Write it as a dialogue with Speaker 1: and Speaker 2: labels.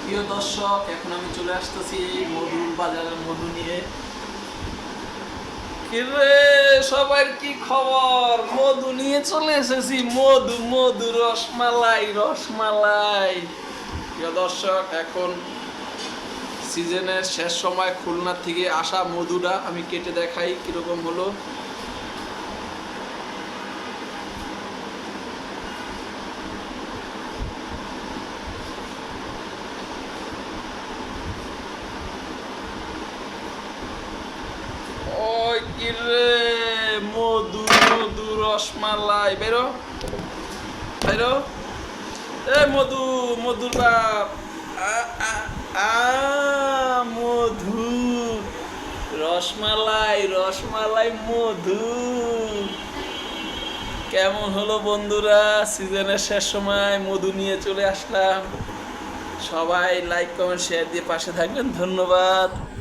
Speaker 1: প্রিয় দর্শক, এখন আমি চলে আসতেছি মধুর বাজারের মধু নিয়ে। কিরে সবার কি খবর? মধু নিয়ে চলে এসেছি, মধু মধু রসমালাই রসমালাই। প্রিয় দর্শক, এখন সিজনের শেষ সময় খুলনা থেকে আসা মধুটা আমি কেটে দেখাই কিরকম হলো। ওই কিরে, মধু মধু রসমালাই, বেরো বেরো। এ মধু, মধুর বাপ। আ, আ, আ, মধু রসমালাই রসমালাই মধু। কেমন হলো বন্ধুরা? সিজনের শেষ সময় মধু নিয়ে চলে আসলাম। সবাই লাইক কমেন্ট শেয়ার দিয়ে পাশে থাকবেন, ধন্যবাদ।